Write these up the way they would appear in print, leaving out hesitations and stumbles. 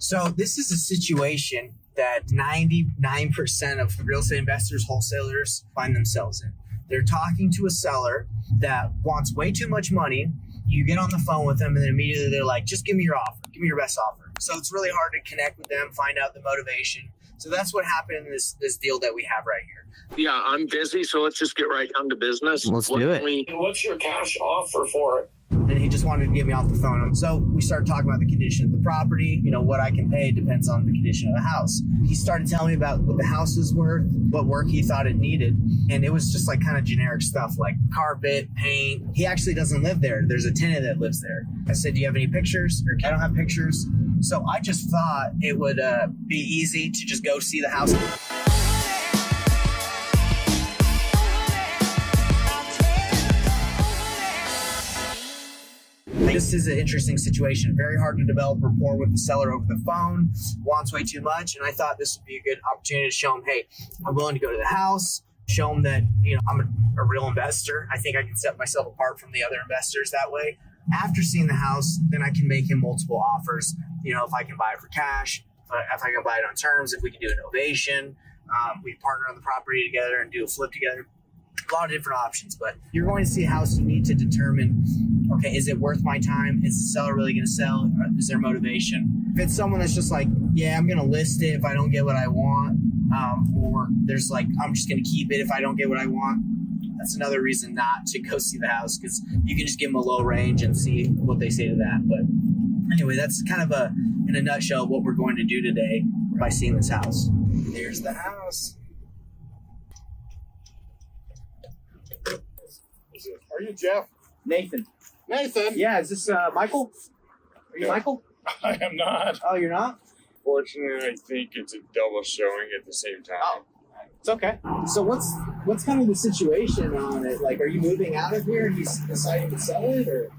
So this is a situation that 99% of real estate investors, wholesalers find themselves in. They're talking to a seller that wants way too much money. You get on the phone with them and then immediately they're like, just give me your offer. Give me your best offer. So it's really hard to connect with them, find out the motivation. So that's what happened in this deal that we have right here. Yeah, I'm busy, so let's just get right down to business. Let's do it. What's your cash offer for it? And he just wanted to get me off the phone. So we started talking about the condition of the property. You know, what I can pay depends on the condition of the house. He started telling me about what the house is worth, what work he thought it needed. And it was just like kind of generic stuff like carpet, paint. He actually doesn't live there. There's a tenant that lives there. I said, do you have any pictures? Or I don't have pictures. So I just thought it would be easy to just go see the house. This is an interesting situation. Very hard to develop rapport with the seller over the phone, wants way too much. And I thought this would be a good opportunity to show him, hey, I'm willing to go to the house, show him that, you know, I'm a real investor. I think I can set myself apart from the other investors that way. After seeing the house, then I can make him multiple offers. You know, if I can buy it for cash, if I can buy it on terms, if we can do an ovation, we partner on the property together and do a flip together. A lot of different options, but you're going to see a house. You need to determine, okay, is it worth my time? Is the seller really going to sell? Or is there motivation? If it's someone that's just like, yeah, I'm going to list it if I don't get what I want, or there's like, I'm just going to keep it if I don't get what I want, that's another reason not to go see the house, because you can just give them a low range and see what they say to that. But anyway, that's kind of in a nutshell, what we're going to do today by seeing this house. There's the house. Are you Jeff? Nathan. Nathan? Yeah, is this Michael? Are you Michael? I am not. Oh, you're not? Fortunately, I think it's a double showing at the same time. Oh, it's okay. So what's kind of the situation on it? Like, are you moving out of here and he's deciding to sell it, or?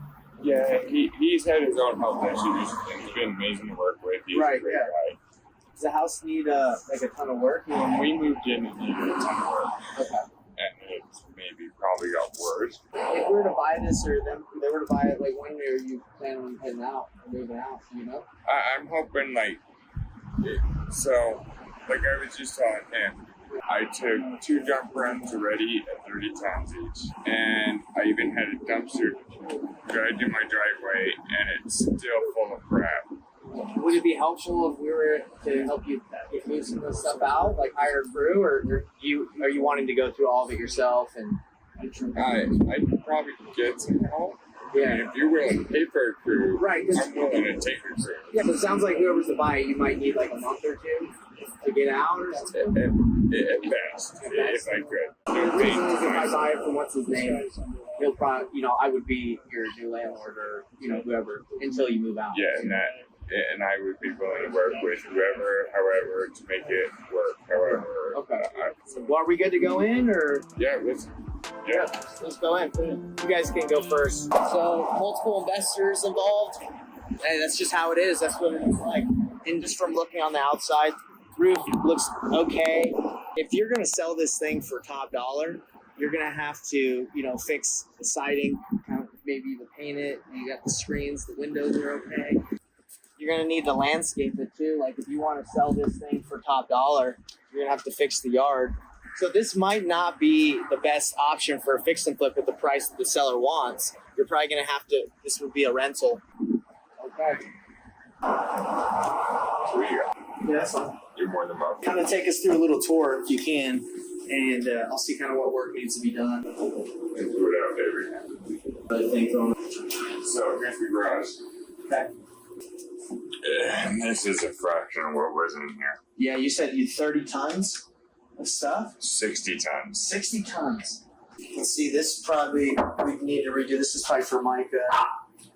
Yeah, he's had his own health issues, and he's been amazing to work with. He's Right, a great yeah. guy. Does the house need like a ton of work? When we moved in, it needed a ton of work, Okay. and it maybe probably got worse. If we were to buy this, or they were to buy it, like, when are you planning on heading out or moving out? Do you know? I'm hoping, like, I was just telling him, I took 2 dump runs already at 30 tons each, and I even had a dumpster dragged in my driveway, and it's still full of crap. Would it be helpful if we were to help you move some of this stuff out, like hire a crew, or are you wanting to go through all of it yourself? And I'd probably get some help. Yeah. I mean, if you're willing to pay for a crew, Right. I'm willing to take a crew. Yeah, but it sounds like whoever's to buy it, you might need like a month or two to get out or something. At best, if I could. The reason is if I buy it from what's his name, he'll probably, I would be your new landlord or, whoever until you move out. Yeah, and I would be willing to work with whoever, however, to make it work. However. Okay. Well, are we good to go in, or? Yeah, let's go in. You guys can go first. So, multiple investors involved. Hey, that's just how it is. That's what it looks like. And just from looking on the outside, roof looks okay. If you're going to sell this thing for top dollar, you're going to have to, fix the siding, kind of maybe even paint it. You got the screens, the windows are okay. You're going to need to landscape it too. Like, if you want to sell this thing for top dollar, you're going to have to fix the yard. So this might not be the best option for a fix and flip at the price that the seller wants. You're probably going to have to, this would be a rental. Okay. Yeah, that's fine. You're more than welcome. Kind of take us through a little tour if you can, and I'll see kind of what work needs to be done. Let's do it out, baby. So here's the garage. Okay. And this is a fraction of what was in here. Yeah, you said you 30 tons of stuff? 60 tons. 60 tons. Let's see, this probably, we need to redo. This is probably for Micah.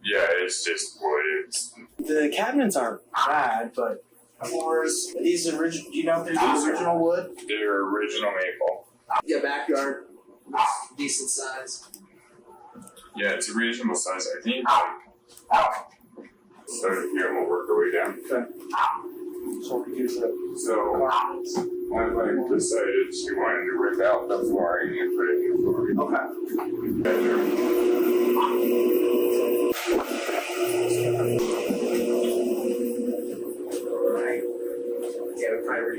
Yeah, it's just wood. The cabinets aren't bad, but floors, these original, do you know if they're the original wood? They're original maple. Yeah, backyard, decent size. Yeah, it's a reasonable size. I think so here we'll work our way down. Okay. So we use it. So my wife decided she wanted to rip out the flooring and put in the flooring. Okay.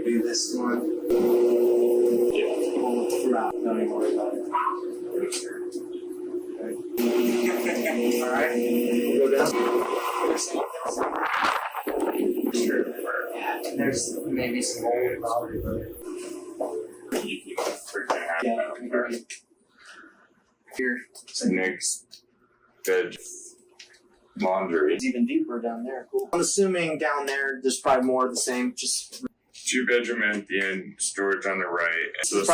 do this one. Don't even worry about it. All right. We'll go down. Sure. Yeah, there's maybe some mold probably, but here. Nick's bed laundry. It's even deeper down there. Cool. I'm assuming down there's probably more of the same. Just 2-bedroom empty and storage on the right. So this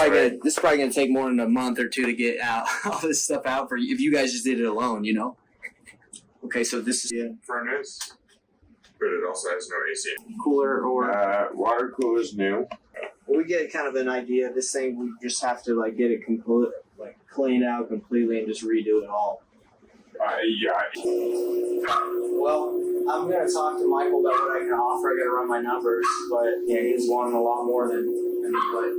is probably gonna take more than a month or two to get out all this stuff out for you if you guys just did it alone, you know. Okay, so this is furnace, but it also has no AC. Cooler or water cooler's new. we get kind of an idea. This thing we just have to like get it complete, like cleaned out completely and just redo it all. Yeah. Well, I'm gonna talk to Michael about what I can offer. I gotta run my numbers, but yeah, he's wanting a lot more than what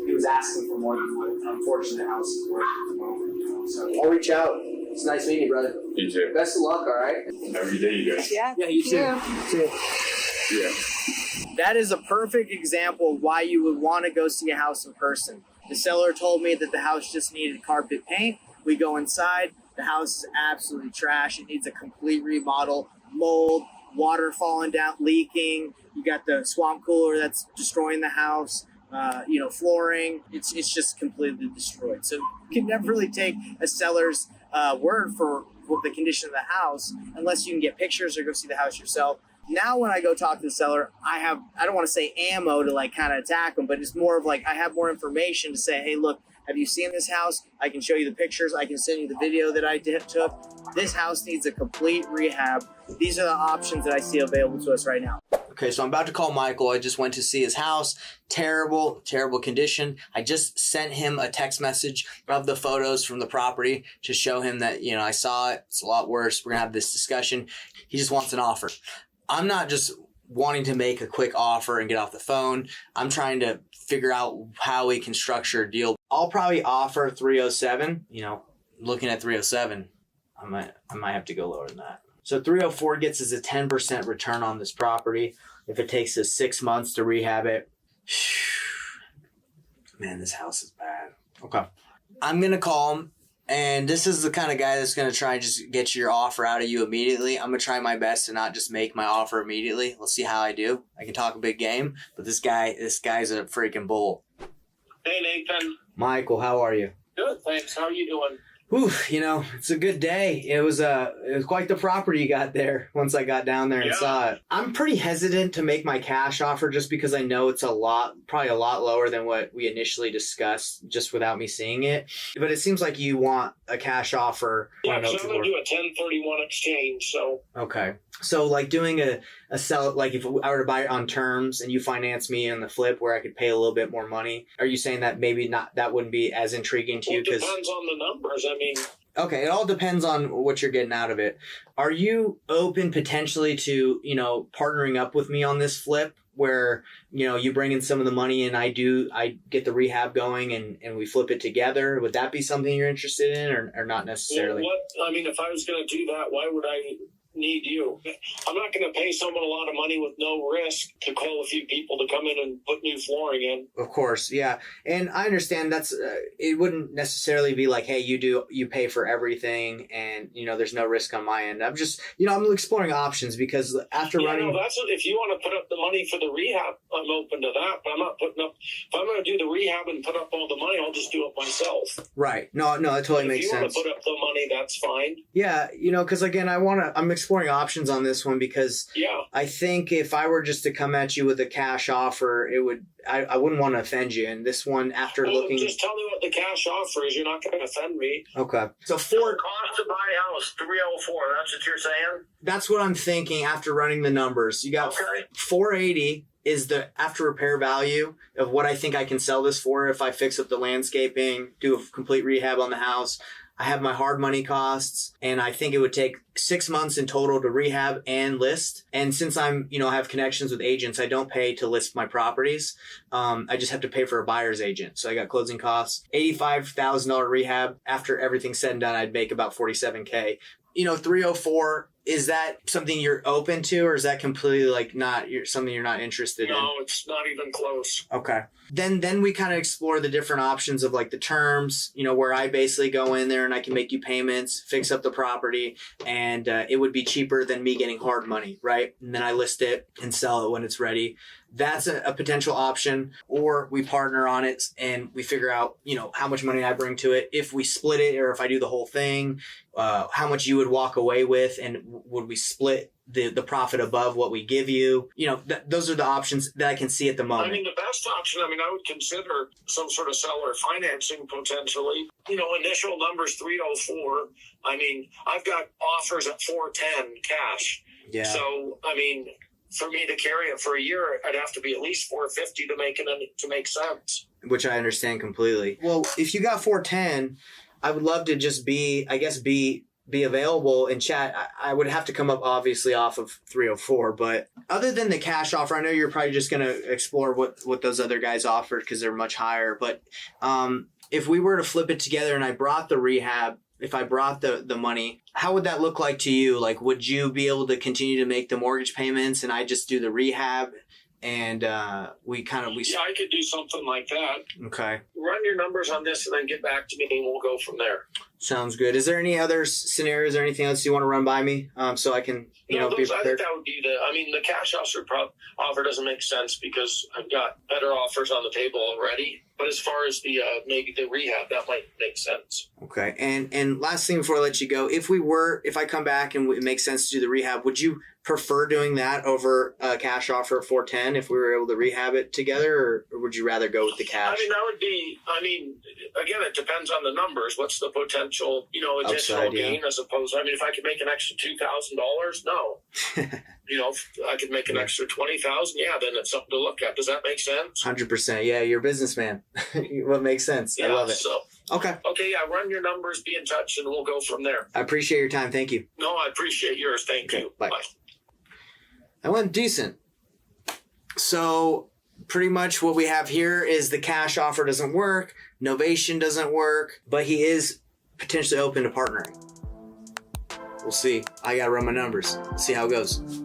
he was asking for more than what unfortunately the house is worth at the moment. You know? So I'll reach out. It's nice meeting you, brother. You too. Best of luck. All right. Have a good day, you guys. Yeah. Yeah, you too. Yeah. Yeah. That is a perfect example of why you would want to go see a house in person. The seller told me that the house just needed carpet paint. We go inside. The house is absolutely trash. It needs a complete remodel. Mold, water falling down, leaking. You got the swamp cooler that's destroying the house. Flooring. It's just completely destroyed. So you can never really take a seller's word for the condition of the house unless you can get pictures or go see the house yourself. Now when I go talk to the seller, I don't want to say ammo to like kind of attack them, but it's more of like I have more information to say, hey, look, have you seen this house? I can show you the pictures. I can send you the video that I took. This house needs a complete rehab. These are the options that I see available to us right now. Okay, so I'm about to call Michael. I just went to see his house. Terrible, terrible condition. I just sent him a text message of the photos from the property to show him that, I saw it. It's a lot worse. We're going to have this discussion. He just wants an offer. I'm not just wanting to make a quick offer and get off the phone. I'm trying to figure out how we can structure a deal. I'll probably offer 307. Looking at 307, I might have to go lower than that. So 304 gets us a 10% return on this property. If it takes us 6 months to rehab it, man, this house is bad. Okay. I'm going to call him. And this is the kind of guy that's going to try and just get your offer out of you immediately. I'm going to try my best to not just make my offer immediately. Let's see how I do. I can talk a big game, but this guy's a freaking bull. Hey, Nathan. Michael, how are you? Good, thanks. How are you doing? Whew, it's a good day. It was quite the property you got there once I got down there and saw it. I'm pretty hesitant to make my cash offer just because I know it's probably a lot lower than what we initially discussed just without me seeing it. But it seems like you want a cash offer. Yeah, so I'm going to do a 1031 exchange, so. Okay. So like doing a sell, like if I were to buy it on terms and you finance me on the flip where I could pay a little bit more money, are you saying that maybe that wouldn't be as intriguing to you? It depends on the numbers. Okay, it all depends on what you're getting out of it. Are you open potentially to, partnering up with me on this flip where, you bring in some of the money and I get the rehab going and we flip it together? Would that be something you're interested in or not necessarily? If I was going to do that, why would I need you? I'm not going to pay someone a lot of money with no risk to call a few people to come in and put new flooring in. Of course, yeah. And I understand that's it wouldn't necessarily be like, hey, you pay for everything and there's no risk on my end. I'm just I'm exploring options because after running if you want to put up the money for the rehab, I'm open to that, but I'm not putting up. If I'm going to do the rehab and put up all the money, I'll just do it myself. Right. No, that totally makes sense. If you want to put up the money, that's fine. Yeah, because again, I'm exploring options on this one because I think if I were just to come at you with a cash offer, I wouldn't want to offend you. And this one, after looking, just tell me what the cash offer is. You're not going to offend me. Okay. So cost to buy house 304. That's what you're saying. That's what I'm thinking after running the numbers. You got 480 is the after repair value of what I think I can sell this for if I fix up the landscaping, do a complete rehab on the house. I have my hard money costs, and I think it would take 6 months in total to rehab and list. And since I have connections with agents, I don't pay to list my properties. I just have to pay for a buyer's agent. So I got closing costs, $85,000 rehab. After everything's said and done, I'd make about $47K. 304 is that something you're open to, or is that completely like something you're not interested in? No, it's not even close. Okay. Then we kind of explore the different options of like the terms, where I basically go in there and I can make you payments, fix up the property, and it would be cheaper than me getting hard money, right? And then I list it and sell it when it's ready. That's a potential option. Or we partner on it and we figure out, how much money I bring to it. If we split it or if I do the whole thing, how much you would walk away with, and would we split the profit above what we give you? Those are the options that I can see at the moment. I mean, the best option, I would consider some sort of seller financing potentially. Initial numbers 304. I've got offers at 410 cash. Yeah. So, for me to carry it for a year, I'd have to be at least 450 to make sense. Which I understand completely. Well, if you got 410, I would love to just be available and chat. I would have to come up obviously off of 304, but other than the cash offer, I know you're probably just going to explore what those other guys offered because they're much higher. But if we were to flip it together and I brought the rehab, if I brought the money, how would that look like to you? Like, would you be able to continue to make the mortgage payments and I just do the rehab? And I could do something like that. Okay. Run your numbers on this and then get back to me and we'll go from there. Sounds good. Is there any other scenarios or anything else you want to run by me so I can, be prepared? I think that would be the cash offer doesn't make sense because I've got better offers on the table already. But as far as the maybe the rehab, that might make sense. Okay. And last thing before I let you go, if I come back and it makes sense to do the rehab, would you prefer doing that over a cash offer at 410 if we were able to rehab it together, or would you rather go with the cash? That would be, again, it depends on the numbers. What's the potential, additional gain as opposed, if I could make an extra $2,000, no. If I could make an extra $20,000, yeah, then it's something to look at. Does that make sense? 100%. Yeah, you're a businessman. What makes sense? Yeah, I love it. So, okay, yeah, run your numbers, be in touch, and we'll go from there. I appreciate your time. Thank you. No, I appreciate yours. Thank you. Bye. I went decent. So pretty much what we have here is the cash offer doesn't work, novation doesn't work, but he is potentially open to partnering. We'll see. I got to run my numbers. See how it goes.